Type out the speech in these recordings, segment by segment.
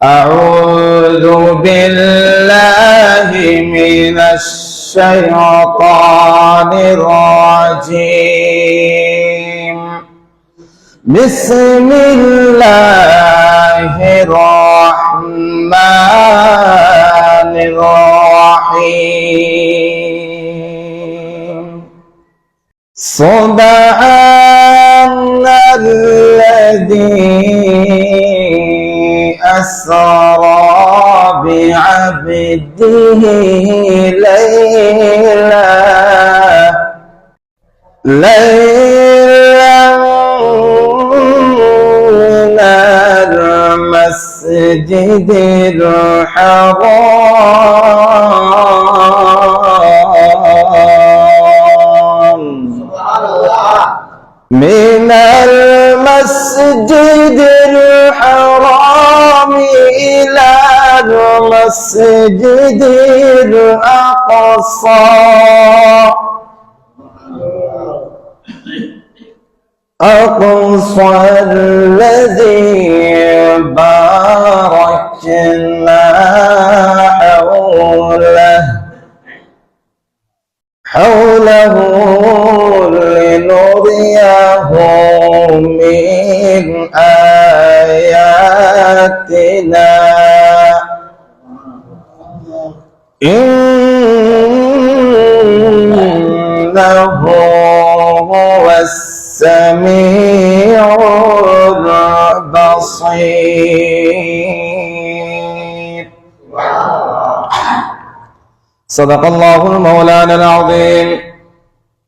أعوذ بالله من الشيطان الرجيم بسم الله الرحمن الرحيم سبحان الذي أسرى بعبده ليلا من المسجد الحرام من المسجد الحرام إلى المسجد الأقصى الذي باركنا حوله لنريه من آياتنا إنه هو السميع البصير. صدق الله المولانا العظيم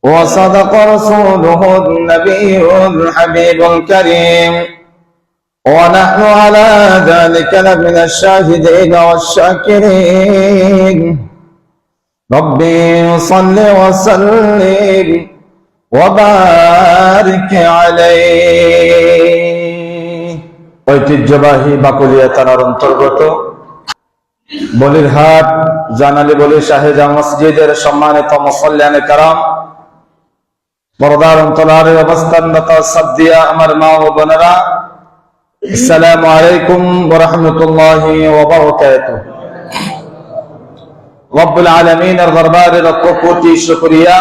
وصدق رسوله النبي الحبيب الكريم ونحن على ذلك لمن الشاهدين والشاكرين. ربي صل وسلم وبارك عليه. ঐতিহ্যবাহী বাকুলিয়া থানার অন্তর্গত বলিরহাট জানালি বলি শাহেজা মসজিদের সম্মানিত মুসল্লিয়ানে কারাম, পর্দার অন্তরালে অবস্থানরত সাদদিয়া আমার মা ও বোনেরা, আসসালামু আলাইকুম ওয়া রাহমাতুল্লাহি ওয়া বারাকাতুহু। রব্বুল আলামিনের দরবারে লক্ষ কোটি শুকরিয়া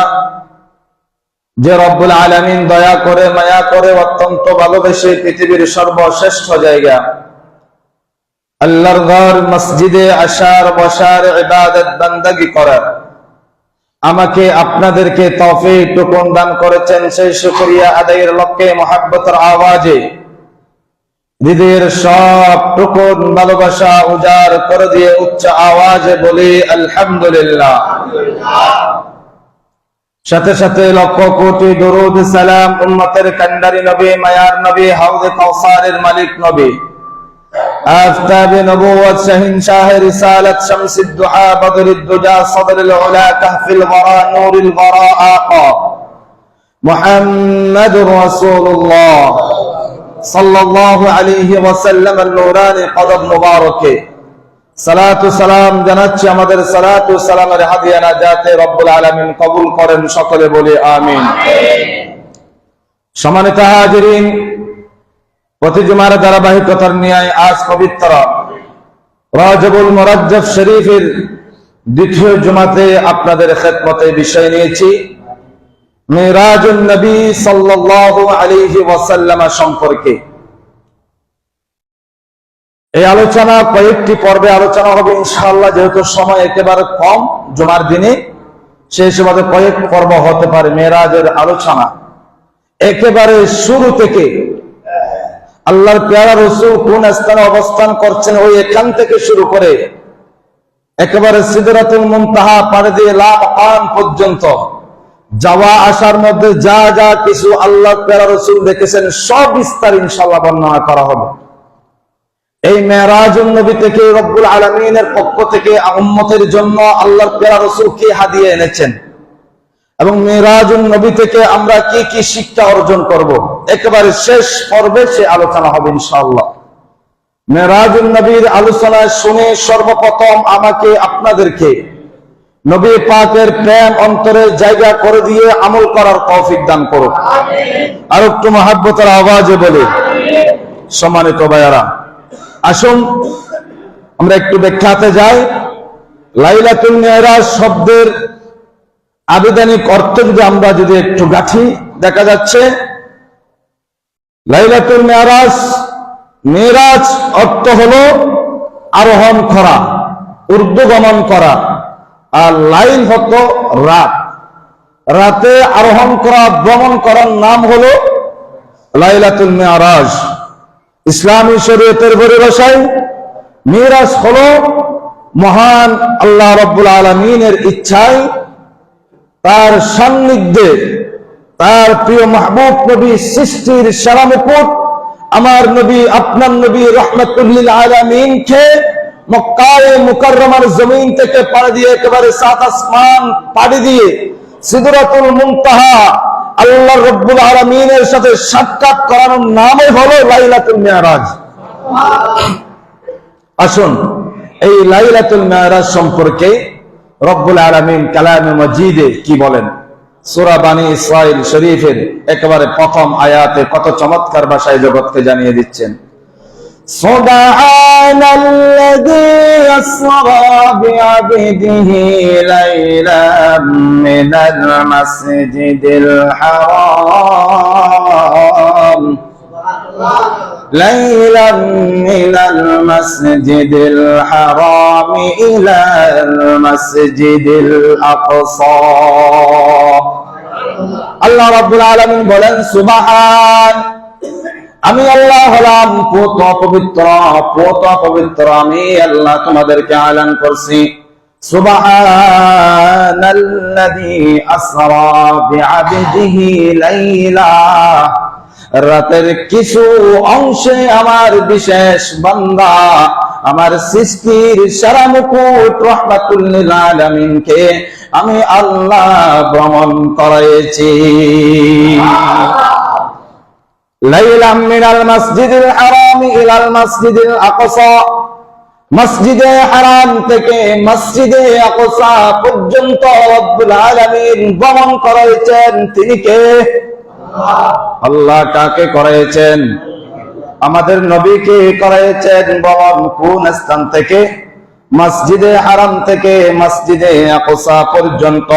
যে রব্বুল আলামিন দয়া করে মায়া করে অত্যন্ত ভালোবেসে পৃথিবীর সর্বশ্রেষ্ঠ জায়গা আল্লাহর ঘর মসজিদে আসার বসার ইবাদত বান্দাগি করার আমাকে আপনাদেরকে তৌফিক টুকুন দান করেছেন। সেই শুকরিয়া আদায়ের লক্ষ্যে মহব্বতের আওয়াজে হৃদয়ের সব টুকুন ভালোবাসা উজাড় করে দিয়ে উচ্চ আওয়াজে বলি আলহামদুলিল্লাহ। সাথে সাথে লক্ষ কোটি দরুদ সালাম উম্মতের কান্ডারি নবী, মায়ার নবী, হাউজে কাউসারের মালিক নবী, আফতাবে নবুয়ত, শাহিনশাহ রিসালাত, শামসুদ দুহা, বদরুদ দুজা, সদরুল উলা, কাহফিল ওয়ারা, নূরুল ওয়ারা, আকা মুহাম্মাদুর রাসূলুল্লাহ সাল্লাল্লাহু আলাইহি ওয়াসাল্লাম এর নূরানী কদম মুবারকে সালাতু সালাম জানাচ্ছি। আমাদের সালাতু সালামের হাদিয়া নাজাতে রব্বুল আলামিন কবুল করেন, সকলে বলি আমিন। সম্মানিত হাজিরিন, প্রতি জুমার ধারাবাহিকতার ন্যায় আজ পবিত্র রজবুল মুরাজ্জব শরীফের দ্বিতীয় জুমাতে আপনাদের খেদমতে বিষয় নিয়েছি মিরাজুন নবী সাল্লাল্লাহু আলাইহি ওয়াসাল্লাম সম্পর্কে। এই আলোচনা কয়েকটি পর্বে আলোচনা হবে ইনশাআল্লাহ, যেহেতু সময় একেবারে কম জুমার দিনে, সেই সুবাদে কয়েক পর্ব হতে পারে। মেরাজের আলোচনা একেবারে শুরু থেকে আল্লাহর প্যারা রাসূল কোন স্থানে অবস্থান করছেন ওই এখান থেকে শুরু করে একেবারে সিদরাতুল মুনতাহা পাড়ি দিয়ে লা মাকাম পর্যন্ত যাওয়া আসার মধ্যে যা যা কিছু আল্লাহর প্যারা রাসূল দেখেছেন সব বিস্তার ইনশাআল্লাহ বর্ণনা করা হবে। এই মেরাজুন নবী থেকে রব্বুল আলামিনের পক্ষ থেকে উম্মতের জন্য আল্লাহর প্যারা রাসূল কি হাদিয়া এনেছেন এবং মেরাজুন নবী থেকে আমরা কি কি শিক্ষা অর্জন করব, একেবারে শেষ পর্বে সে আলোচনা হবে ইনশাআল্লাহ। মেরাজুন নবীর আলোচনা শুনে সর্বপ্রথম আমাকে আপনাদেরকে নবী পাকের প্রেম অন্তরে জায়গা করে দিয়ে আমল করার তৌফিক দান করুন। আর একটু মহব্বতের আওয়াজে বলে সম্মানিত ভাইয়ারা, আসুন আমরা একটু ব্যাখ্যাতে যাই। লাইলাতুল মিরাজ শব্দের আবিধানিক অর্থ যদি একটু গাঁথি, দেখা যাচ্ছে লাইলাতুল মিরাজ, মিরাজ অর্থ হলো আরোহণ করা, ঊর্ধ্বগমন করা, আর লাইল হতো রাত, রাতে আরোহণ করা, ভ্রমণ করার নাম হলো লাইলাতুল মিরাজ। ইসলামী শরীয়তের পরিভাষায় মিরাজ হলো মহান আল্লাহ রাব্বুল আলামিনের ইচ্ছায়, তার সান্নিধ্যে, তার প্রিয় মাহবুব নবী, সৃষ্টির সেরা মুকুট আমার নবী, আপনার নবী রাহমাতুল লিল আলামিনকে মক্কায়ে মুকাররমার জমিন থেকে পাড়ি দিয়ে একেবারে সাত আসমান পাড়ি দিয়ে সিদরাতুল মুনতাহা আল্লাহ রাব্বুল আলামিনের সাথে সাক্ষাৎ করানোর নামই হলো লাইলাতুল মিরাজ। আসুন এই লাইলাতুল মিরাজ সম্পর্কে রব্বুল আলামিন কালামে মাজিদে কি বলেন। সূরা বানী ইসরাঈল শরীফের একেবারে প্রথম আয়াতে কত চমৎকার ভাষায় জগৎকে জানিয়ে দিচ্ছেন, সুবহানাল্লাযী আসরা বিআবদিহি লাইলাম মিনাল মাসজিদিল হারাম ليلا من المسجد الحرام إلى المسجد الأقصى। আল্লাহ রাব্বুল আলামিন বলেন, সুবহান, আমি আল্লাহ হলাম পুত পবিত্র, আমি আল্লাহ তোমাদেরকে আলান করছি। সুবহানাল্লাযী আসরা বিআবদিহি লাইলা, রাতের কিছু অংশে আমার বিশেষ বান্দা, আমার সৃষ্টির সারা মুকুট রাহমাতুল লিল আলামিনকে আমি আল্লাহ ভ্রমণ করাইছি। লাইলাম মিনাল মাসজিদিল হারাম ইলাল মাসজিদিল আকসা, মসজিদে হারাম থেকে মসজিদে আকসা পর্যন্ত রব্বুল আলামিন ভ্রমণ করাইছেন। তিনি কে? আল্লাহ। কাকে করাইছেন? আমাদের নবীকে করাইছেন ভ্রমণ। কোন স্থান থেকে? মসজিদে হারাম থেকে মসজিদে আকসা পর্যন্ত।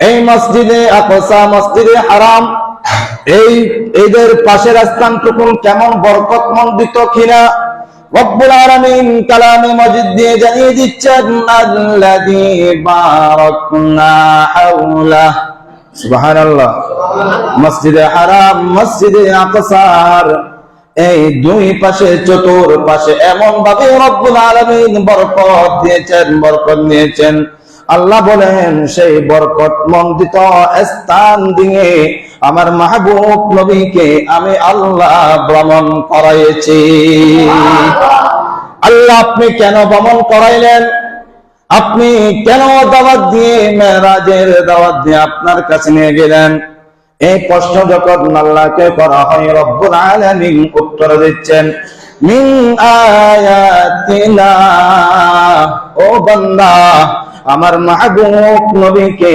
এই মসজিদে আকসা, মসজিদে হারাম, এদের পাশের স্থানটুকু কেমন বরকতমণ্ডিত কিনা রব্বুল আলামিন কালামে মাজিদ দিয়ে জানিয়ে দিচ্ছেন, আল্লাযী বারাকনা হাওলা। সুবহানাল্লাহ। মসজিদে হারাম, মসজিদে আকসার এই দুই পাশে, চতুর্পাশে এমন ভাবে রব্বুল আলামিন বরকত দিয়েছেন। আল্লাহ বলেন, সেই বরকত মণ্ডিত স্থান দিয়ে আমার মাহবুব নবীকে আমি আল্লাহ ভ্রমণ করাইছি। আল্লাহ আপনি কেন ভ্রমণ করাইলেন? আপনি কেন দাওয়াত দিয়ে, মেরাজের দাওয়াত দিয়ে আপনার কাছে নিয়ে গেলেন? এই প্রশ্ন যখন আল্লাহকে করা হয়, রব্বুল আলামিন উত্তর দিচ্ছেন, মিন আয়াতিনা, ও বান্দা, আমার মাহবুব নবীকে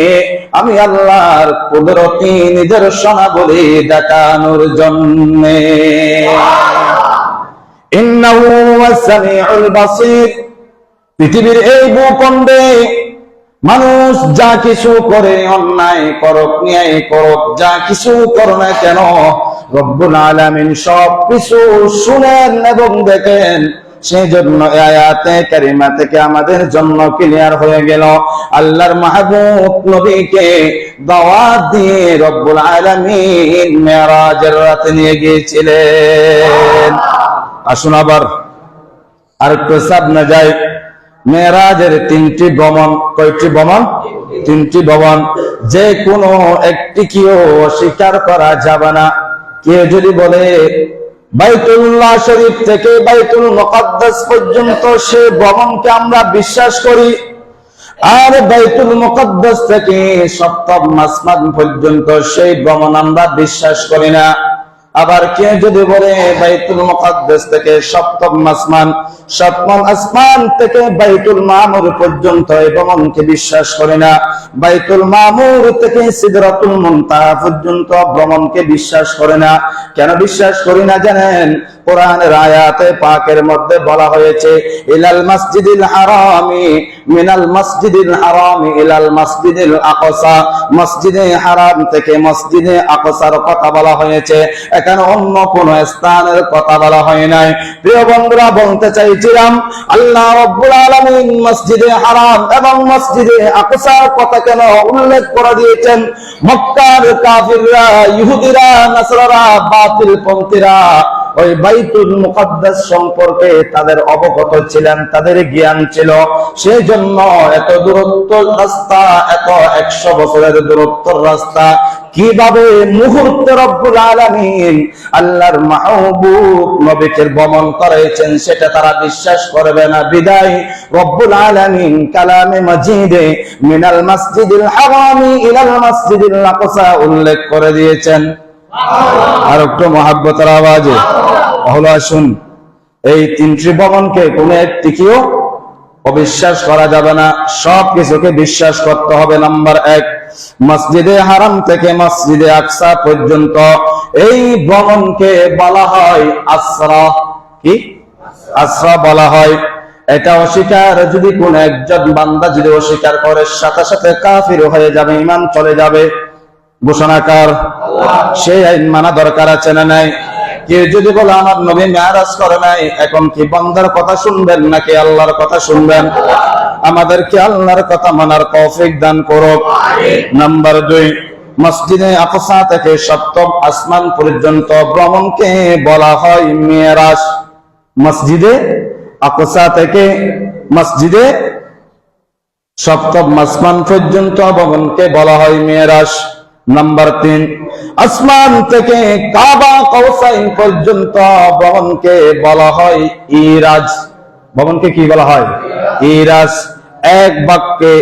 আমি আল্লাহর কুদরতি নিদর্শনাবলী দেখানোর জন্য। ইন্নাহু ওয়াস-সামিউল বাসীর, পৃথিবীর এই ভূখণ্ডে মানুষ যা কিছু করে, অন্যায় করুক, ন্যায় করুক, যা কিছু করো না কেন, রব্বুল আলামিন সব কিছু শুনেন এবং দেখেন। সেই জন্য আয়াতে কারিমা থেকে আমাদের জন্য ক্লিয়ার হয়ে গেল, আল্লাহর মাহবুব নবীকে দাওয়াত দিয়ে রব্বুল আলামিন মেরাজের রাতে নিয়ে গিয়েছিলেন। আসুন আবার আরেকটু সামনে যাই। মেরাজের তিনটি ভ্রমণ। কয়টি ভ্রমণ? তিনটি ভ্রমণ। যে কোনো একটিকেও অস্বীকার করা যাবে না। কেউ যদি বলে বাইতুল্লাহ শরীফ থেকে বাইতুল মুকাদ্দাস পর্যন্ত, সে ভ্রমণকে আমরা বিশ্বাস করি, আর বাইতুল মুকাদ্দাস থেকে সপ্তম আসমান পর্যন্ত সেই ভ্রমণ আমরা বিশ্বাস করি না। আবার কেউ যদি বলে বাইতুল মুকাদ্দাস থেকে সপ্তম আসমান থেকে বাইতুল মামুর পর্যন্ত এই ভ্রমণকে বিশ্বাস করে না, বাইতুল মামুর থেকে সিদরাতুল মুনতাহা পর্যন্ত ভ্রমণকে বিশ্বাস করে না। কেন বিশ্বাস করি না জানেন? কোরআনের আয়াতে পাকের মধ্যে বলা হয়েছে ইলাল মাসজিদিল হারামি মিনাল মাসজিদিল হারামি ইলাল মাসজিদিল আকসা, মসজিদে হারাম থেকে মসজিদে আকসার কথা বলা হয়েছে, এখানে অন্য কোন স্থানের কথা বলা হয় নাই। প্রিয় বন্ধুরা, বলতে চাইছিলাম আল্লাহ রাব্বুল আলামিন মসজিদে হারাম এবং মসজিদে আকসার কথা কেন উল্লেখ করে দিয়েছেন? মক্কার কাফিররা, ইহুদিরা, নাসারারা, বাতিলপন্থীরা ওই বাইতুল মুকাদ্দাস সম্পর্কে তাদের অবগত ছিলেন, তাদের জ্ঞান ছিল। সেই জন্য এত দূরত্ব রাস্তা, এত 100 বছরের দূরত্বের রাস্তা কিভাবে মুহূর্তে রব্বুল আলামিন আল্লাহর মাহবুব নবীকে ভ্রমণ করেছেন সেটা তারা বিশ্বাস করবে না। বিদায় রব্বুল আলামিন কালামে মাজিদে মিনাল মাসজিদিল হারামি ইলাল মাসজিদিল আকসা উল্লেখ করে দিয়েছেন। আর একটু মহাব্বতের আওয়াজে হলো আসুন, এই 3টি ভ্রমণকে কোন একটিকেও অবিশ্বাস করা যাবে না, সব কিছুকে বিশ্বাস করতে হবে। নাম্বার 1, মসজিদে হারাম থেকে মসজিদে আকসা পর্যন্ত এই ভ্রমণকে বলা হয় আসরা। কি আসরা বলা হয়? এটা অস্বীকার যদি কোন একজন বান্দা যদি অস্বীকার করে, সাথে সাথে কাফির হয়ে যাবে, ঈমান চলে যাবে। ঘোষণাকার সেই আইন মানা দরকার আছে না নাই? কেউ যদি বলে আমার নবী মেরাজ করে নাই, এখন কি বান্দার কথা শুনবেন নাকি আল্লাহর কথা শুনবেন? আমাদেরকে আল্লাহর কথা মানার তৌফিক দান করুক। নাম্বার 2, মসজিদে আকসা থেকে সপ্তম আসমান পর্যন্ত ভ্রমণকে বলা হয় মেরাজ। মসজিদে আকসা থেকে মসজিদে সপ্তম আসমান পর্যন্ত ভ্রমণকে বলা হয় মেরাজ। নাম্বার 3, আসমান থেকে কাবা কৌসাইন পর্যন্ত ভ্রমণকে বলা হয় ইরাজ। ভ্রমণকে কি বলা হয়? ইরাজ। এক বাক্যে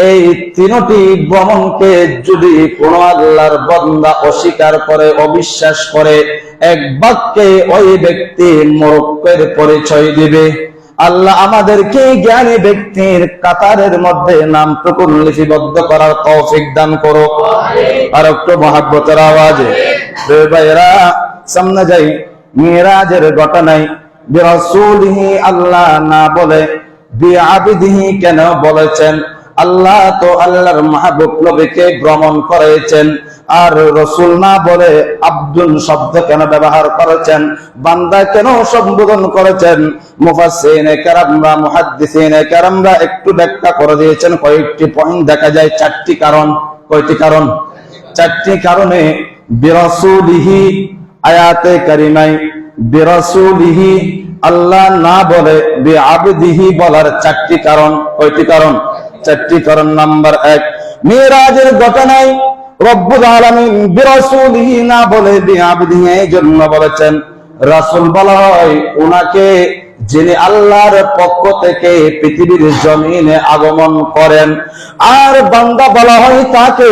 এই 3টি ভ্রমণকে যদি কোন আল্লাহর বান্দা অস্বীকার করে, অবিশ্বাস করে, এক বাক্যে ওই ব্যক্তি মূর্খের পরিচয় দিবে। আল্লাহ আমাদেরকে জ্ঞানী ব্যক্তির কাতারের মধ্যে নামটুকু লিপিবদ্ধ করার তৌফিক দান করুক। আর একটু মহাব্বতের আওয়াজে ভাইরা সামনে যাই। মিরাজের ঘটনায় বিরাসূলিহি আল্লাহ না বলে বিআবদিহি কেন বলেছেন? আল্লাহ তো আল্লাহর মাহবুব নবীকে ভ্রমণ করেছেন, আর রাসূল না বলে আব্দুল শব্দ কেন ব্যবহার করেছেন? বান্দা কেন সম্বোধন করেছেন? মুফাসসিরিনে কেরামরা, মুহাদ্দিসিনে কেরামরা একটু ব্যাখ্যা করে দিয়েছেন। কয়েকটি পয়েন্ট দেখা যায়, 4টি কারণ। কয়টি কারণ? 4টি কারণে বিরাসূলিহি আয়াতে কারিমায় বিরাসূলিহি আল্লাহ না বলে বিআবদিহি বলার 4টি কারণ। কয়টি কারণ? 4টি কারণ। নাম্বার 1, মিরাজের ঘটনায় রব্বুল আলামিন বিরাসূলিহি না বলে বিআবদিহি এই জন্য বলেছেন। রাসূল বলা হয় উনাকে যিনি আল্লাহর পক্ষ থেকে পৃথিবীর জমিনে আগমন করেন, আর বান্দা বলা হয় তাকে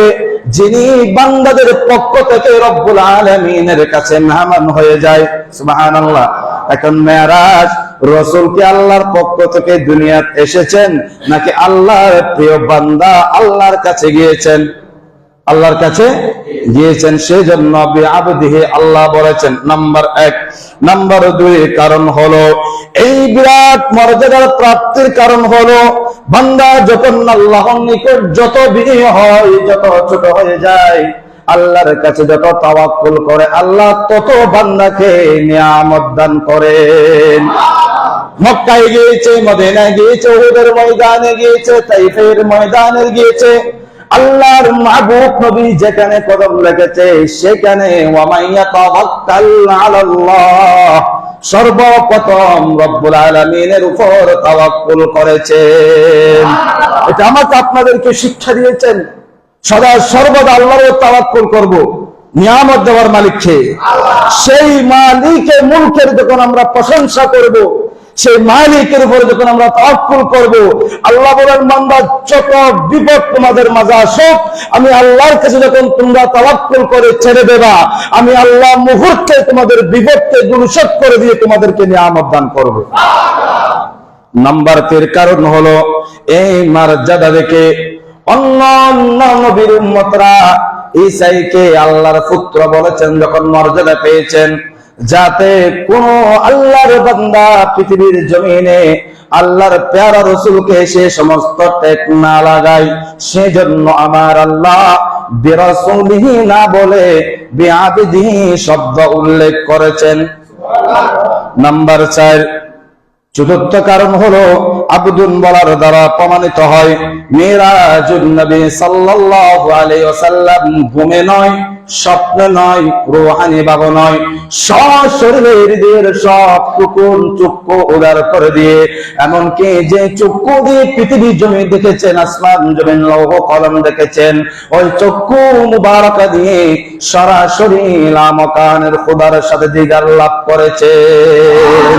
যিনি বান্দাদের পক্ষ থেকে রব্বুল আলামিনের কাছে মেহমান হয়ে যায়। সুবহানাল্লাহ। এখন মেরাজ, রাসূল কি আল্লাহর পক্ষ থেকে দুনিয়াতে এসেছেন নাকি আল্লাহর প্রিয় বান্দা আল্লাহর কাছে গিয়েছেন? আল্লাহর কাছে গিয়েছেন, সেই জন্য বিআবদিহি আল্লাহ বলেছেন। নাম্বার 1। নাম্বার 2 কারণ হলো এই বিরাট মর্যাদার প্রাপ্তির কারণ হলো বান্দা যখন আল্লাহর নিকট যত বিনয়ী হয়, যত ছোট হয়ে যায়, আল্লাহর কাছে যত তাওয়াক্কুল করে, আল্লাহ তত বান্দাকে নিয়ামত দান করেন। মক্কায় গিয়েছে, মদিনায় গিয়েছে, উহুদের ময়দানে গিয়েছে, তাইফের ময়দানে গিয়েছে, আল্লাহর মাহবুব নবী যেখানে কদম রেখেছে সেখানে ওয়ামাইয়া তাওয়াক্কাল আলাল্লাহ, সর্বপ্রথম রব্বুল আলামিনের উপর তাওয়াক্কুল করেছেন। এটা আমাকে আপনাদেরকে শিক্ষা দিয়েছেন, সদা সর্বদা আল্লাহর তাওয়াক্কুল করব। নিয়ামত দেওয়ার মালিক কে? সেই মালিকের মুলকের যখন আমরা প্রশংসা করব, সেই মালিকের উপরে যখন আমরা তাওয়াক্কুল করব, আল্লাহ বলেন বান্দা যত বিপদ তোমাদের মাঝে আসুক, আমি আল্লাহর কাছে যখন তোমরা তাওয়াক্কুল করে ছেড়ে দেবা, আমি আল্লাহ মুহূর্তে তোমাদের বিপদকে দুরূহ করে দিয়ে তোমাদেরকে নিয়ামত দান করব। নাম্বার 3 কারণ হলো এই মর্যাদা দেখে অন্য নবীর উম্মতরা ঈসাকে আল্লাহর পুত্র বলেছেন যখন মর্যাদা পেয়েছেন, যাতে কোন আল্লাহর বান্দা পৃথিবীর জমিনে আল্লাহর প্যারা রাসূলকে সে সমস্ত টেক না লাগায়, সেজন্য আমার আল্লাহ বিরাসূলিহি না বলে বিআবদিহি শব্দ উল্লেখ করেছেন। নাম্বার 4 চতুর্থ কারণ হলো আবদুন বলার দ্বারা প্রমাণিত হয় মিরাজুন নবী সাল্লাল্লাহু আলাইহি ওয়াসাল্লাম ঘুমে নয়, স্বপ্নে নয়, রূহানি ভাবে নয়, সশরীরে হৃদয়ের সব চক্ষু উদার করে দিয়ে, এমনকি যে চক্ষু দিয়ে পৃথিবী জমি দেখেছেন, আসমান জমিন লৌহ কলম দেখেছেন, ওই চক্ষু মুবারকা দিয়ে সরাসরি লামকানের খোদার সাথে দিদার লাভ করেছেন।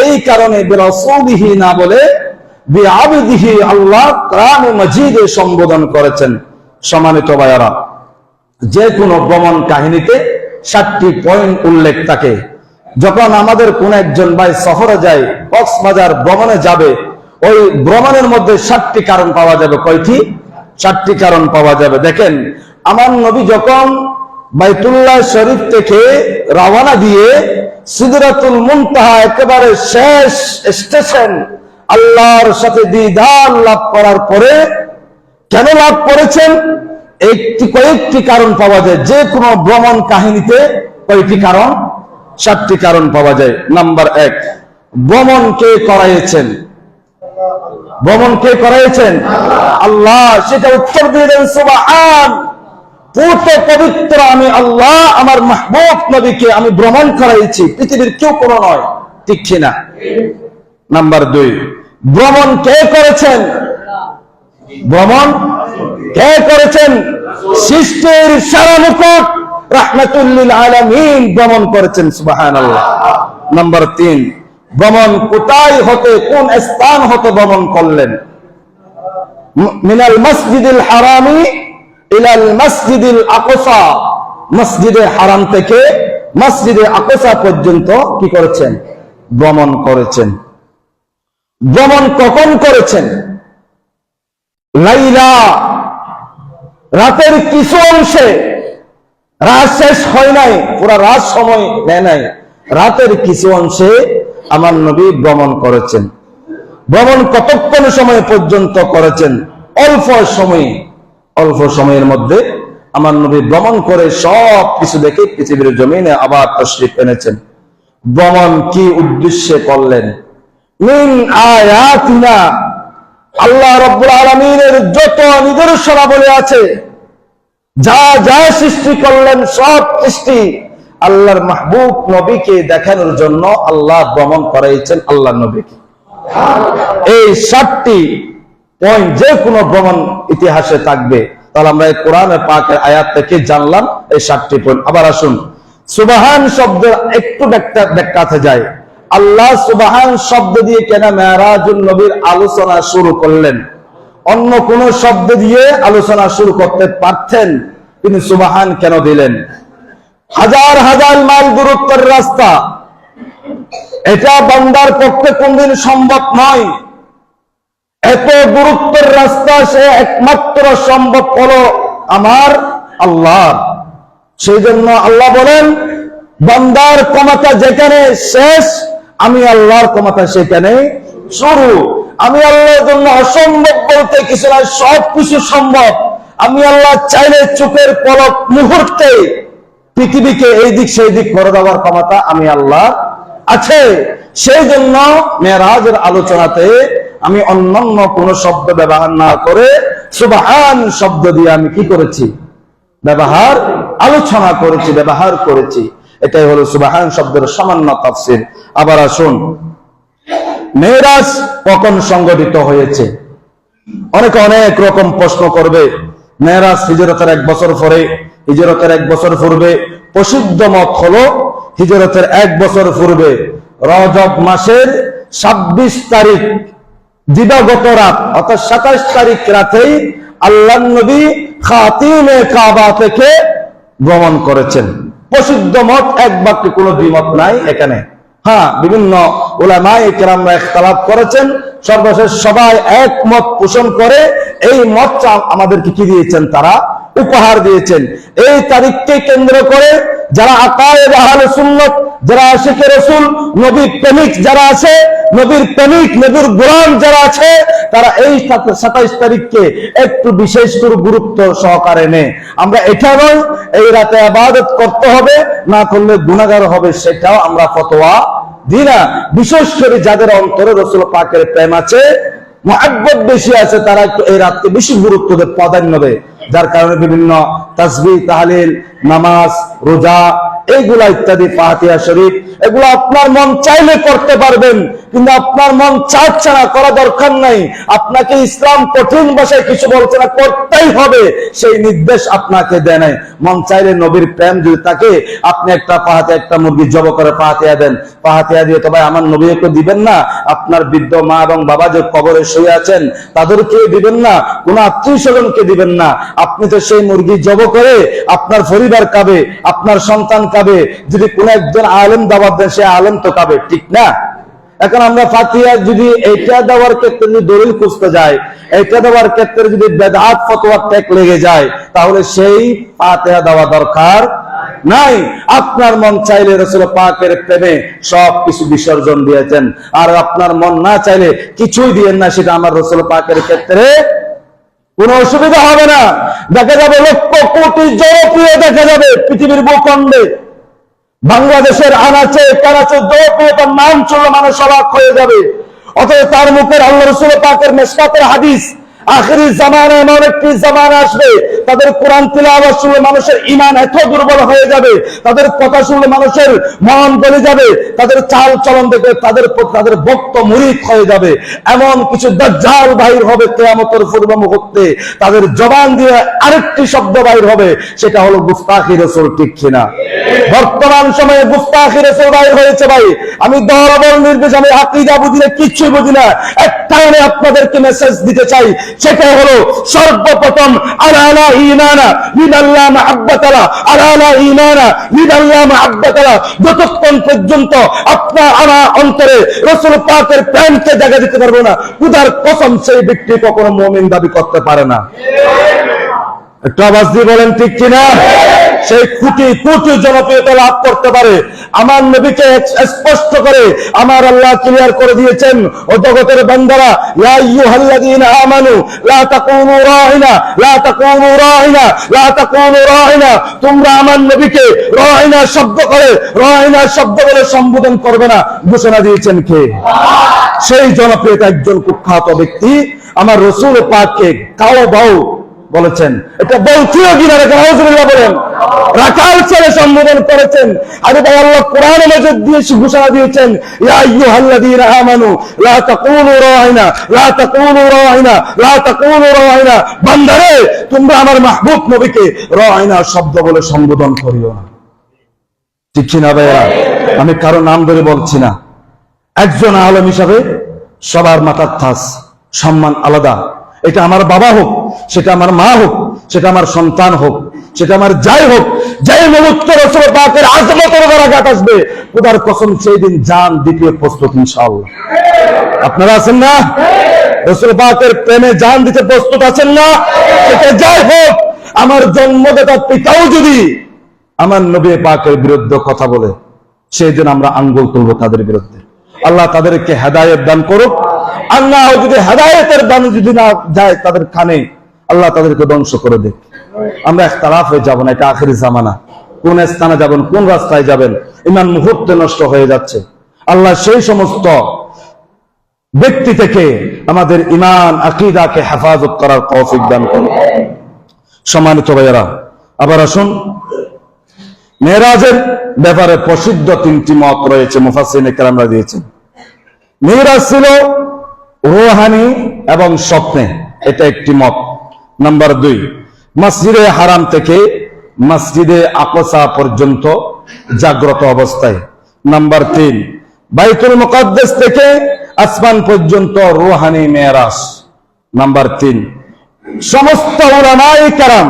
এই কারণে বিরাসূলিহি না বলে বিআবদিহি আল্লাহ কোরআনে মাজিদে সম্বোধন করেছেন। সম্মানিত ভাইয়ারা, যে কোনো ভ্রমণ কাহিনীতে 7টি পয়েন্ট উল্লেখ থাকে। যখন আমাদের কোন একজন ভাই সফরে যায়, কক্সবাজার ভ্রমণে যাবে, ওই ভ্রমণের মধ্যে 7টি কারণ পাওয়া যাবে। কয়টি? 7টি কারণ পাওয়া যাবে। দেখেন, আমার নবী যখন বাইতুল্লাহ শরীফ থেকে রওনা দিয়ে সিদরাতুল মুনতাহা একেবারে শেষ স্টেশন আল্লাহর সাথে দিদার লাভ করার পরে কেন লাভ করেছেন? কয়েকটি কারণ পাওয়া যায়। যে কোনো ভ্রমণ কাহিনীতে কয়েকটি কারণ? 7টি কারণ পাওয়া যায়। নাম্বার 1, ভ্রমণ কে করাইছেন? ভ্রমণ কে করাইছেন? আল্লাহ। সেটা উত্তর দিয়ে দেন সুবহান। পূর্ত পবিত্র আমি আল্লাহ আমার মাহবুব নবীকে আমি ভ্রমণ করাইছি, পৃথিবীর কেউ কোনো নয়। ঠিক কিনা? নাম্বার 2, ভ্রমণ কে করেছেন? ভ্রমণ কে করেছেন? সৃষ্টির সারা মুকুট রাহমাতুল লিল আলামিন ভ্রমণ করেছেন। সুবহানাল্লাহ। নাম্বার 3, ভ্রমণ কোথায় হতে, কোন স্থান হতে ভ্রমণ করলেন? মিনাল মসজিদুল হারামি ইলাল মসজিদুল আকসা, মসজিদে হারাম থেকে মসজিদে আকসা পর্যন্ত কি করেছেন? ভ্রমণ করেছেন। ভ্রমণ কখন করেছেন? লাইলা, রাতের কিছু অংশে, রাত শেষ হয় নাই, পুরা রাত সময় নেয় নাই, রাতের কিছু অংশে আমার নবী ভ্রমণ করেছেন। ভ্রমণ কতক্ষণ সময় পর্যন্ত করেছেন? অল্প সময়। অল্প সময়ের মধ্যে আমার নবী ভ্রমণ করে সব কিছু দেখে পৃথিবীর জমিনে আবার তাশরীফ এনেছেন। ভ্রমণ কি উদ্দেশ্যে করলেন? মিন আয়াতিনা, আল্লাহ রাব্বুল আলামিনের যত নিদর্শনাবলী আছে, যা যা সৃষ্টি করলেন সব সৃষ্টি আল্লাহর মাহবুব নবীকে দেখানোর জন্য আল্লাহ ভ্রমণ করাইছেন আল্লাহর নবীকে। এই 7টি পয়েন্ট যে কোনো ভ্রমণ ইতিহাসে থাকবে। তাহলে আমরা এই কোরআনে পাকের আয়াত থেকে জানলাম এই 7টি পয়েন্ট। আবার আসুন, সুবহান শব্দ একটু ব্যাখ্যাতে যায়। আল্লাহ সুবহান শব্দ দিয়ে কেন মেরাজুন নবীর আলোচনা শুরু করলেন? অন্য কোন শব্দ দিয়ে আলোচনা শুরু করতে পারতেন, তিনি সুবহান কেন দিলেন? হাজার হাজার মাইল দূরত্বের রাস্তা, এটা বান্দার পক্ষে কোনদিন সম্ভব নয়। এত দূরত্বের রাস্তা সে একমাত্র সম্ভব হলো আমার আল্লাহ। সেই জন্য আল্লাহ বলেন, বান্দার ক্ষমতা যেখানে শেষ, আমি আল্লাহর ক্ষমতা সেখানে শুরু। আমি আল্লাহর জন্য অসম্ভব বলতে কিছু না, সবকিছু সম্ভব। আমি আল্লাহ চাইলে চোখের পলক মুহূর্তে পৃথিবীকে এই দিক সেই দিক করে দেওয়ার ক্ষমতা আমি আল্লাহ আছে। সেই জন্য মেরাজের আলোচনাতে আমি অন্যান্য কোন শব্দ ব্যবহার না করে সুবহান শব্দ দিয়ে আমি কি করেছি? আলোচনা করেছি, ব্যবহার করেছি। এটাই হলো সুবহান শব্দের সামান্য তাফসীর। আবার আসুন, মেরাজ কখন সংগঠিত হয়েছে? অনেকে অনেক রকম প্রশ্ন করবে। মেরাজ হিজরতের 1 বছর পরে, হিজরতের 1 বছর পূর্বে। প্রসিদ্ধ মত হলো হিজরতের 1 বছর পূর্বে রজব মাসের 26 তারিখ দিবাগত রাত অর্থাৎ 27 তারিখ রাতেই আল্লাহর নবী খাতিমে কাবা থেকে ভ্রমণ করেছেন। প্রসিদ্ধ মত, এক বাক্যে কোনো দ্বিমত নাই এখানে। হ্যাঁ, বিভিন্ন উলামায়ে কেরামরা ইখতিলাফ করেছেন, সর্বশেষ সবাই একমত পোষণ করে এই মতটা আমাদেরকে কি দিয়েছেন, তারা উপহার দিয়েছেন। এই তারিখকে কেন্দ্র করে যারা আকায়েদ আহলে সুন্নাত, যারা আশিকে রাসূল, নবী প্রেমিক যারা আছে, নবীর প্রেমিক নবীর গোলাম যারা আছে, তারা এই 27 তারিখকে একটু বিশেষ করে গুরুত্ব সহকারে নেয়। আমরা এটা নয় এই রাতে ইবাদত করতে হবে, না করলে গুনাহগার হবে, সেটাও আমরা ফতোয়া দিই না। বিশেষ করে যাদের অন্তরে রাসূল পাকের প্রেম আছে, মুহাব্বত বেশি আছে, তারা একটু এই রাতকে বেশি গুরুত্ব দেয়, প্রাধান্য দেয়। যার কারণে বিভিন্ন তাসবিহ, তাহলিল, নামাজ, রোজা, এইগুলা ইত্যাদি, ফাতিহা শরীফ, এগুলো আপনার মন চাইলে করতে পারবেন, কিন্তু আপনার মন চাচ্ছে না, করা দরকার নাই। আপনাকে ইসলাম কঠিন ভাষায় কিছু বলছে না, করতেই হবে, সেই নির্দেশ আপনাকে দেয় নাই। মন চাইলে নবীর প্রেম যদি থাকে, আপনি একটা ফাতিহা, একটা মুরগি জব করে ফাতিহা দেন, ফাতিহা দিয়ে তো ভাই আমার নবীকে দিবেন না, আপনার বৃদ্ধ মা এবং বাবা যে কবরে শুয়ে আছেন তাদেরকে দিবেন না, কোন আত্মীয় স্বজনকে দিবেন না। আপনি তো সেই মুরগি জব করে আপনার পরিবার খাবে, আপনার সন্তান খাবে, যদি কোন একজন আলেম দাওয়াত দেন সে আলেম তো খাবে, ঠিক না? এখন আমরা ফাতিহা যদি এটা দেওয়ার ক্ষেত্রে যদি দলিল খুঁজতে যাই, এটা দেওয়ার ক্ষেত্রে যদি বেদাত ফতোয়ার ট্যাগ লেগে যায়, তাহলে সেই ফাতিহা দেওয়া দরকার নাই। আপনার মন চাইলে রাসূল পাকের প্রেমে সবকিছু বিসর্জন দিয়েছেন, আর আপনার মন না চাইলে কিছুই দিয়েন না, সেটা আমার রাসূল পাকের ক্ষেত্রে কোনো অসুবিধা হবে না। দেখা যাবে লক্ষ কোটি জনপ্রিয়, দেখা যাবে পৃথিবীর ভূখণ্ডে, বাংলাদেশের আনাচে কানাচে জনপ্রিয়তার নাম চললে মানুষ অবাক হয়ে যাবে। অথচ তার মুখের আল্লাহ রাসূল পাকের মিশকাতের হাদিস, আখিরি জামানায় এমন একটি জামানা আসবে, তাদের কোরআন তিলাওয়াত শুনলে মানুষের ঈমান এত দুর্বল হয়ে যাবে, তাদের কথা শুনলে মানুষের মন গলে যাবে, তাদের চাল চলন দেখে তাদের ভক্ত মুরিদ হয়ে যাবে। এমন কিছু দাজ্জাল বাহির হবে কিয়ামতের পূর্ব মুহূর্তে, তাদের জবান দিয়ে আরেকটি শব্দ বাহির হবে, সেটা হলো গুস্তাখি রাসূল, ঠিক কিনা? বর্তমান সময়ে গুস্তাখি রাসূল বাহির হয়েছে ভাই। আমি দলবল নির্বিশেষে, আমি আকীদা বুঝি না, কিচ্ছুই বুঝি না, একটা আমি আপনাদেরকে মেসেজ দিতে চাই, সেটাই হলো সর্বপ্রথম আলা ঈমানা বিল্লাহ মুহাব্বাতালা, আলা ঈমানা বিল্লাহ মুহাব্বাতালা। যতক্ষণ পর্যন্ত আপনার আমার অন্তরে রাসূল পাকের প্রেমকে জায়গা দিতে পারবো না, খোদার কসম সেই ব্যক্তি কখনো মুমিন দাবি করতে পারে না। একটু আওয়াজ দিয়ে বলেন ঠিক কিনা? সেই কোটি কোটি জনপ্রিয়তা লাভ করতে পারে। আমার নবীকে স্পষ্ট করে আমার আল্লাহ ক্লিয়ার করে দিয়েছেন, ও জগতের বান্দারা, ইয়া আইয়ুহাল্লাযীনা আমানু লা তাকুনু রাইনা লা তাকুনু রাইনা লা তাকুনু রাইনা, তোমরা আমার নবীকে রাইনা শব্দ করে, রাইনা শব্দ বলে সম্বোধন করবে না। ঘোষণা দিয়েছেন কে? সেই জনপ্রিয়তা একজন কুখ্যাত ব্যক্তি আমার রাসূল পাককে কাও বাউ বলেছেন। এটা বলছিও কিনা রাসূলুল্লাহ বলেন, রাখাল ছেলে সম্বোধন করেছেন। আরে ভাই, আল্লাহ কোরআনে মাজিদ দিয়ে ঘোষণা দিয়েছেন, ইয়া আইয়ুহাল্লাযীনা আমানু লা তাকুনু রাইনা লা তাকুনু রাইনা লা তাকুনু রাইনা। বান্দারে, তোমরা আমার মাহবুব নবীকে রাইনা শব্দ বলে সম্বোধন করিও না। ঠিক কিনা ভাইয়া? আমি কারো নাম ধরে বলছি না, একজন আলেম হিসাবে সবার মাথার থাস সম্মান আলাদা। এটা আমার বাবা হোক, সেটা আমার মা হোক, সেটা আমার সন্তান হোক, সেটা আমার যাই হোক, যাই মুহূর্তে রাসূল পাকের আজমতের বারাকাত আসবে, খোদার কসম সেই দিন জান দিতে প্রস্তুত ইনশাআল্লাহ। আপনারা আছেন না? রাসূল পাকের প্রেমে জান দিতে প্রস্তুত আছেন না? সেটা যাই হোক, আমার জন্মদাতা পিতাও যদি আমার নবী পাকের বিরুদ্ধে কথা বলে, সেই দিন আমরা আঙ্গুল তুলব তাদের বিরুদ্ধে। আল্লাহ তাদেরকে হেদায়েত দান করুক। আল্লাহ যদি হেদায়েতের দান যদি না যায় তাদের কানে, আল্লাহ তাদেরকে ধ্বংস করে দেখ। আমরা ইখতিলাফ হয়ে যাব না, এটা আখিরি জামানা। কোন স্থানে যাবেন, কোন রাস্তায় যাবেন, ঈমান মুহূর্তে নষ্ট হয়ে যাচ্ছে। আল্লাহ সেই সমস্ত ব্যক্তি থেকে আমাদের ঈমান আকীদাকে হেফাজত করার তৌফিক দান করুন। সম্মানিত ভাইয়েরা, আবার আসুন, মেরাজের ব্যাপারে প্রসিদ্ধ তিনটি মত রয়েছে, মুফাসসিরিনে কেরামরা দিয়েছেন। মেরাজ ছিল রূহানি এবং স্বপ্নে, এটা একটি মত। নাম্বার 2, মসজিদে হারাম থেকে মসজিদে আকসা পর্যন্ত জাগ্রত অবস্থায়। নাম্বার 3, বাইতুল মুকাদ্দাস থেকে আসমান পর্যন্ত রূহানি মেরাজ। নাম্বার 3, সমস্ত উলামায়ে কেরাম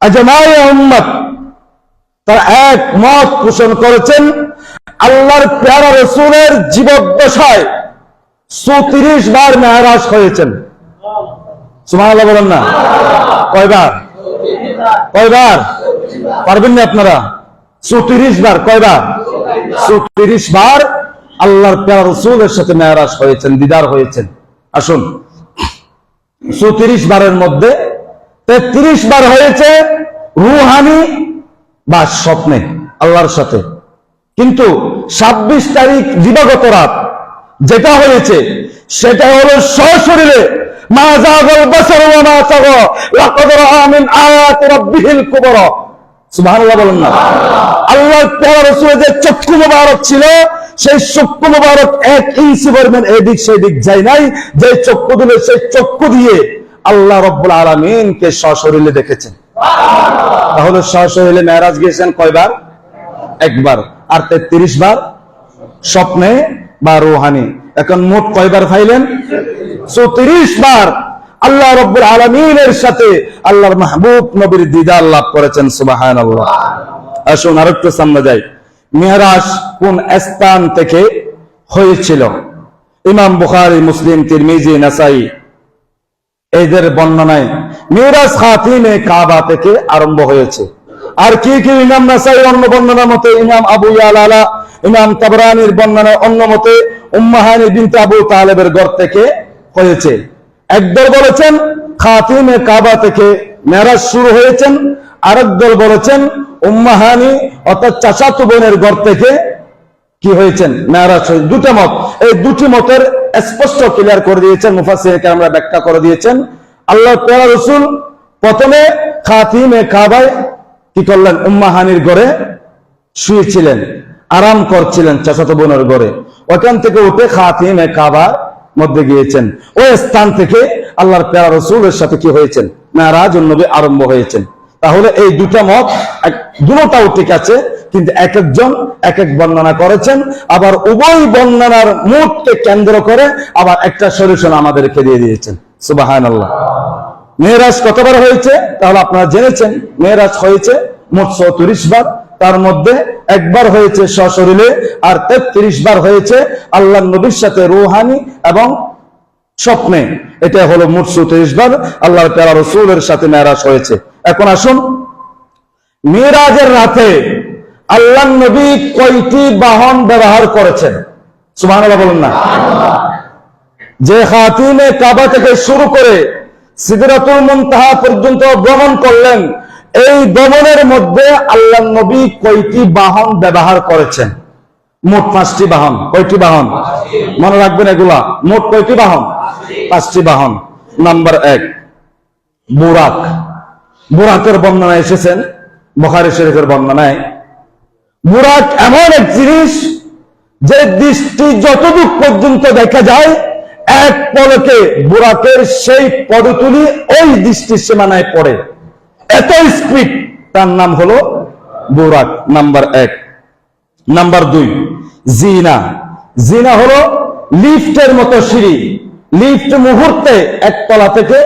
আজমায়ে উম্মত তারা এক মত পোষণ করেছেন আল্লাহর প্যারা রাসূলের জীবদ্দশায় 34 বার মেরাজ হয়েছেন। সুবহানাল্লাহ বলেন না? কয়বার? পারবেন না আপনারা? 34 বার। কয়বার? 34 বার আল্লাহর প্যারা রাসূলের সাথে মেরাজ হয়েছেন, দিদার হয়েছেন। আসুন, 34 বারের মধ্যে 33 বার হয়েছে রূহানি বা স্বপ্নে আল্লাহর সাথে। কিন্তু 26 তারিখ দিবাগত রাত যেটা হয়েছে সেটা হলো সশরীরে মা যাগাল বাসার ওয়া মা তাগা লাকাদ রাআ মিন আয়াতি রাব্বিহিল কুবরা। সুবহানাল্লাহ বলেন না? আল্লাহর প্যারা রাসূলের যে চক্ষু মোবারক ছিল সেই চক্ষু মোবারক 1 ইঞ্চি পরিমাণ এদিক সেদিক যায় নাই। যে চক্ষু দিল সেই চক্ষু দিয়ে আল্লাহ রাব্বুল আলামিনকে সশরীরে দেখেছেন। তাহলে সশরীরে মেরাজ গিয়েছেন কয়বার? একবার। আর 33 বার স্বপ্নে বা রূহানি। এখন মোট কয়বার পাইলেন? 34 বার আল্লাহ রাব্বুল আলামিনের সাথে আল্লাহর মাহবুব নবীর দিদার লাভ করেছেন। সুবহানাল্লাহ। আসুন আরেকটু সামনে যাই। মেরাজ কোন স্থান থেকে হয়েছিল? ইমাম বুখারী, মুসলিম, তিরমিজি, নাসাই এদের বর্ণনায় মেরাজ খাতিমে কাবা থেকে আরম্ভ হয়েছে। আর কি কি? ইমাম নাসাই অন্য বর্ণনা মতে, ইমাম আবু ইয়ালা, ইমাম তাবরানির বর্ণনায় অন্য মতে উম্মে হানি বিনতে আবু তালেবের ঘর থেকে হয়েছে। একদল বলেছেন খাতিমে কাবা থেকে মেরাজ শুরু হয়েছেন, আরেক দল বলেছেন উম্মে হানি অর্থাৎ চাচাতো বোনের ঘর থেকে কি হয়েছেন? মেরাজ। দুটো মত, এই দুটি মতের স্পষ্ট ক্লিয়ার করে দিয়েছেন মুফাসসিরিন কেরামরা, ব্যাখ্যা করে দিয়েছেন। আল্লাহর প্যারা রাসূল প্রথমে খাতিমে কাবায় কি করলেন? উম্মে হানির ঘরে শুয়েছিলেন, আরাম করছিলেন চাচাতো বোনের ঘরে। ওখান থেকে উঠে খাতিমে কাবার মধ্যে গিয়েছেন। ওই স্থান থেকে আল্লাহর প্যারা রাসূলের সাথে কি হয়েছেন? মেরাজ নবী আরম্ভ হয়েছেন। তাহলে এই দুটো মত দুটোটাও ঠিক আছে, কিন্তু এক একজন এক এক বর্ণনা করেছেন। আবার উভয় বর্ণনার মুখকে কেন্দ্র করে আবার একটা সলিউশন আমাদেরকে দিয়ে দিয়েছেন। সুবহানাল্লাহ। মেরাজ কতবার হয়েছে? তাহলে আপনারা জেনেছেন মেরাজ হয়েছে মোট 34 বার। তার মধ্যে একবার হয়েছে সশরীরে, আর 33 বার হয়েছে আল্লাহর নবীর সাথে রূহানি এবং স্বপ্নে। এটা হলো মোট 34 বার আল্লাহর প্যারা রাসূলের সাথে মেরাজ হয়েছে। এখন আসুন, মেরাজের রাতে আল্লাহর নবী কয়টি বাহন ব্যবহার করেছেন? সুবহানাল্লাহ বলুন না? যে খাতিমে কাবা থেকে শুরু করে সিদরাতুল মুনতাহা পর্যন্ত ভ্রমণ করলেন, এই ভ্রমণের মধ্যে আল্লাহর নবী কয়টি বাহন ব্যবহার করেছেন? মোট 5টি বাহন। কয়টি বাহন? মনে রাখবেন এগুলা। মোট কয়টি বাহন? 5টি বাহন। নাম্বার 1, বুরাক। বুরাকের বর্ণনা এসেছেন বুখারী শরীফের বর্ণনায়। বুরাক এমন এক জিনিস যে দৃষ্টি যতদূর পর্যন্ত দেখা যায় এক পলকে বুরাকের সেই পদতুলি ওই দৃষ্টির সীমানায় পড়ে, এত স্পিড। তার নাম হলো বুরাক। নাম্বার 1। নাম্বার 2, জিনা। জিনা হলো লিফটের মতো সিঁড়ি। লিফট মুহূর্তে 1 তলা থেকে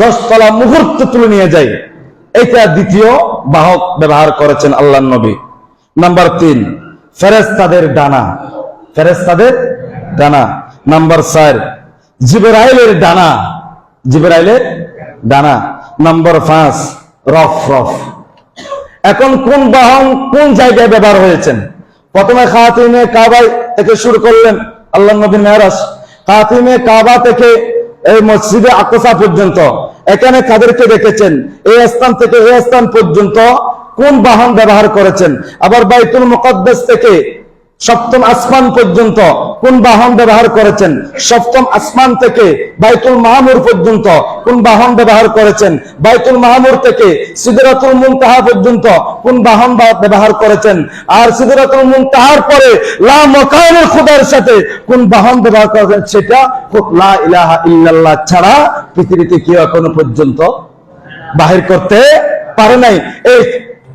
10 তলা মুহূর্তে তুলে নিয়ে যায়। এটা দ্বিতীয় বাহক ব্যবহার করেছেন আল্লাহর নবী। নাম্বার 3, ফেরেশতাদের ডানা। ফেরেশতাদের ডানা। নাম্বার 4, জিবরাইলের ডানা। জিবরাইলের ডানা। নাম্বার 5, রফরফ। এখন কোন বাহন কোন জায়গায় ব্যবহার হয়েছেন? প্রথমে খাতিমে কাবা থেকে শুরু করলেন আল্লাহর নবীর মেরাজ। খাতিমে কাবা থেকে এই মসজিদে আকসা পর্যন্ত এখানে কাদেরকে দেখেছেন? এই স্থান থেকে এই স্থান পর্যন্ত কোন বাহন ব্যবহার করেছেন? আবার বাইতুল মুকাদ্দাস থেকে 7ম আসমান পর্যন্ত কোন বাহন ব্যবহার করেছেন? 7ম আসমান থেকে বাইতুল মামুর পর্যন্ত কোন বাহন ব্যবহার করেছেন? বাইতুল মামুর থেকে সিদরাতুল মুনতাহা পর্যন্ত কোন বাহন ব্যবহার করেছেন? আর সিদরাতুল মুনতাহার পরে লা মাকানুল খুদার সাথে কোন বাহন ব্যবহার করেছেন? সেটা লা ইলাহা ইল্লাল্লাহ ছাড়া পৃথিবীতে কেউ এখনো পর্যন্ত বাহির করতে পারে নাই। এই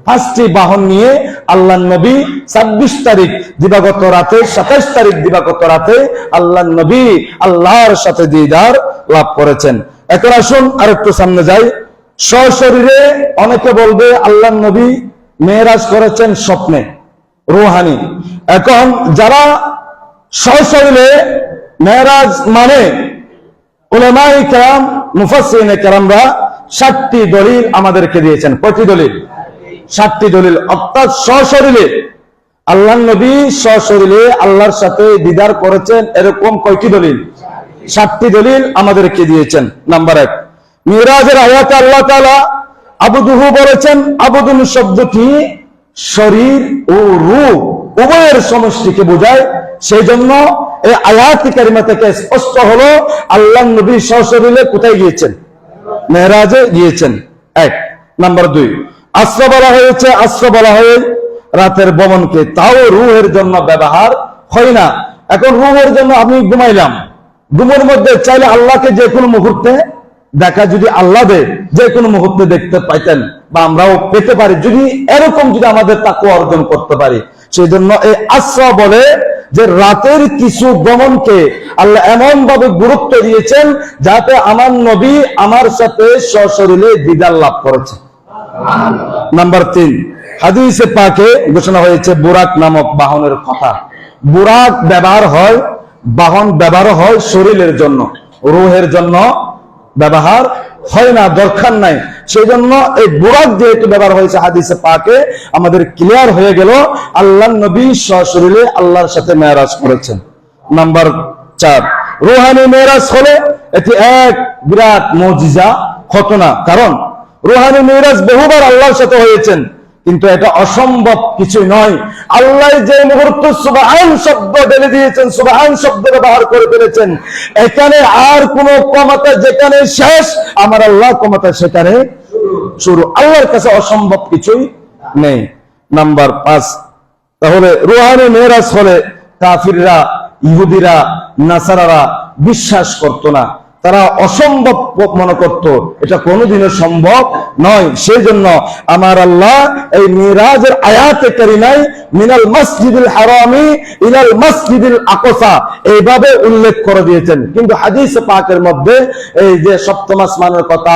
5টি বাহন নিয়ে আল্লাহ নবী 26 তারিখ দিবাগত রাতে, 27 তারিখ দিবাগত রাতে আল্লাহ নবী আল্লাহর সাথে দিদার লাভ করেছেন। এখন আসুন আরেকটু সামনে যাই। সশরীরে অনেকে বলবে আল্লাহ নবী মেরাজ করেছেন স্বপ্নে, রুহানি। এখন যারা সশরীরে মেরাজ মানে উলামায়ে কেরাম, মুফাসসিরিনে কেরামরা 7টি দলিল আমাদেরকে দিয়েছেন। কয়টি দলিল? 7টি দলিল। অর্থাৎ সশরীরে আল্লাহ নবী সশরীরে আল্লাহর সাথে দিদার করেছেন, এরকম কয়টি দলিল? 7টি দলিল আমাদেরকে দিয়েছেন। নাম্বার 1, মিরাজের আয়াতে আল্লাহ তাআলা আবদুহু বলেছেন। আবদুন শব্দটি শরীর ও রূহ উভয়ের সমষ্টিকে বোঝায়। সেই জন্য এই আয়াত কারিমা থেকে স্পষ্ট হলো আল্লাহ নবী সশরীরে কোথায় গিয়েছেন? মেরাজে গিয়েছেন। 1 নাম্বার 2, আসরা বলা হয়েছে, আসরা বলা হয় রাতের ভ্রমণকে, তাও রূহের জন্য ব্যবহার হয় না। এখন রূহের জন্য আমি ঘুমাইলাম, ঘুমের মধ্যে চাইলে আল্লাহকে যে কোনো মুহূর্তে দেখা, যদি আল্লাহ দেয় যে কোনো মুহূর্তে দেখতে পাইতেন বা আমরাও পেতে পারি, যদি এরকম যদি আমাদের তাকওয়া অর্জন করতে পারি। সেই জন্য এই আসরা বলে যে রাতের কিছু ভ্রমণকে আল্লাহ এমন ভাবে গুরুত্ব দিয়েছেন যাতে আমার নবী আমার সাথে সশরীরে দিদার লাভ করেছে। নাম্বার 3, হাদিসে পাকে ঘোষণা হয়েছে বুরাক নামক বাহনের কথা। বুরাক ব্যবহার হয়, বাহন ব্যবহার হয় শরীরের জন্য, রূহের জন্য ব্যবহার হয় না, দরকার নাই। সেই জন্য এই বুরাক যেহেতু ব্যবহার হয়েছে হাদিসে পাকে, আমাদের ক্লিয়ার হয়ে গেল আল্লাহ নবী সশরীরে আল্লাহর সাথে মেরাজ করেছেন। নাম্বার 4, রুহানি মেরাজ হলে এটি এক বিরাট মুজিজা ঘটনা। কারণ রুহানি মেরাজ বহুবার আল্লাহর সাথে হয়েছেন, কিন্তু এটা অসম্ভব কিছু নয়। আল্লাহ যে মুহূর্তে সুবহান শব্দ ঢেলে দিয়েছেন, সুবহান শব্দ ব্যবহার করে ফেলেছেন, এখানে আর কোন ক্ষমতা যেখানে শেষ, আমার আল্লাহ ক্ষমতা সেখানে শুরু। আল্লাহর কাছে অসম্ভব কিছুই নেই। নাম্বার 5, তাহলে রুহানি মেরাজ হলে কাফিররা, ইহুদিরা, নাসারারা বিশ্বাস করত না, তারা অসম্ভব মনে করত, এটা কোনোদিনও সম্ভব নয়। সেই জন্য আমার আল্লাহ এই মিরাজের আয়াতে কারিমায় মিনাল মসজিদুল হারামি ইলাল মসজিদুল আকসা এইভাবে উল্লেখ করে দিয়েছেন। কিন্তু হাদিসে পাকের মধ্যে এই যে সপ্তম আসমানের কথা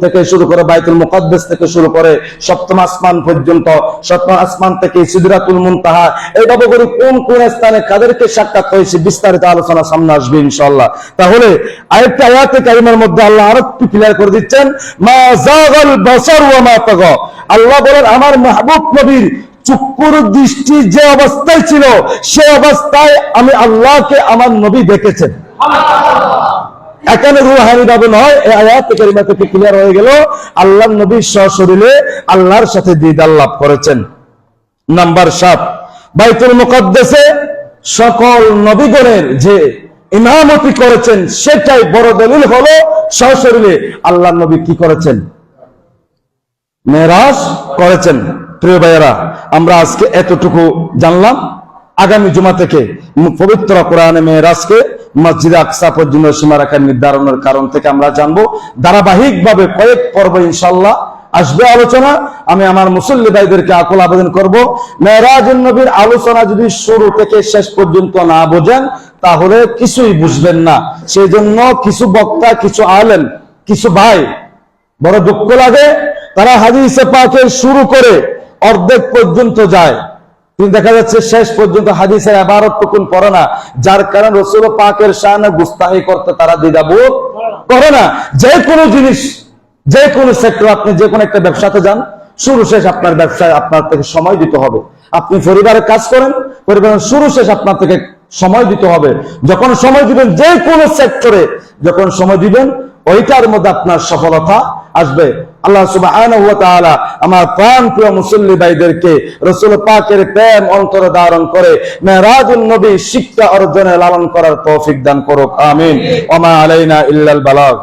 থেকে শুরু করে, বাইতুল মুকাদ্দাস থেকে শুরু করে সপ্তম আসমান পর্যন্ত, সপ্তম আসমান থেকে সিদরাতুল মুনতাহা, এইভাবে করে কোন কোন স্থানে কাদেরকে সাক্ষাৎ হয়েছে বিস্তারিত আলোচনা সামনে আসবে ইনশাআল্লাহ। তাহলে আরেকটা আয়াতে কারিমার মধ্যে আল্লাহ আরেকটু ক্লিয়ার করে দিচ্ছেন, মা যাগাল বাসার ওয়া মা তাগা। আল্লাহ বলেন আমার মাহবুব নবীর চক্ষুর দৃষ্টি যে অবস্থায় ছিল সে অবস্থায় আমি আল্লাহকে আমার নবী দেখেছেন। এখানে রুহানি ভাবে নয়, এই আয়াত কারিমা থেকে ক্লিয়ার হয়ে গেল আল্লাহ নবী সশরীরে আল্লাহর সাথে দিদার লাভ করেছেন। নাম্বার 7, বাইতুল মুকাদ্দাসে সকল নবীগণের যে ইমামতি করেছেন সেটাই বড় দলিল হলো সশরীরে আল্লাহ নবী কি করেছেন? মেরাজ করেছেন। প্রিয় ভাইয়েরা, আমরা আজকে এতটুকু জানলাম। আগামী জুমা থেকে পবিত্র কোরআনে মেরাজকে মসজিদে আকসা পর্যন্ত সীমা রেখা নির্ধারণের কারণ থেকে আমরা জানবো। ধারাবাহিকভাবে কয়েক পর্ব ইনশাআল্লাহ আসবে আলোচনা। আমি আমার মুসল্লি ভাইদেরকে আকুল আবেদন করব, মেরাজুন নবীর আলোচনা যদি শুরু থেকে শেষ পর্যন্ত না বোঝেন তাহলে কিছুই বুঝবেন না। সেই জন্য কিছু বক্তা, কিছু আলেম, কিছু ভাই বড় দুঃখ লাগে, তারা হাদিসে পাকে শুরু করে অর্ধেক পর্যন্ত যায়, কিন্তু দেখা যাচ্ছে শেষ পর্যন্ত হাদিসের ইবারতটুকুন পড়ে না, যার কারণে রাসূল পাকের শানে গুস্তাখি করতে তারা দ্বিধাবোধ করে না। যে কোনো জিনিস, যে কোনো সেক্টর, আপনি যে কোনো একটা ব্যবসাতে যান, শুরু শেষ আপনার ব্যবসায় আপনার থেকে সময় দিতে হবে। আপনি পরিবারের কাজ করেন, পরিবারের শুরু শেষ আপনার থেকে সময় দিতে হবে। যখন সময় দিবেন, যে কোনো সেক্টরে যখন সময় দিবেন, ওইটার মধ্যে আপনার সফলতা আসবে। আল্লাহ সুবহানাহু ওয়া তাআলা আমার প্রাণপ্রিয় মুসল্লি ভাইদেরকে রাসূল পাকের প্রেম অন্তরে ধারণ করে মেরাজুন নবী শিক্ষা অর্জনে লালন করার তৌফিক দান করুক। আমিন। ওয়া মা আলাইনা ইল্লাল বালাগ।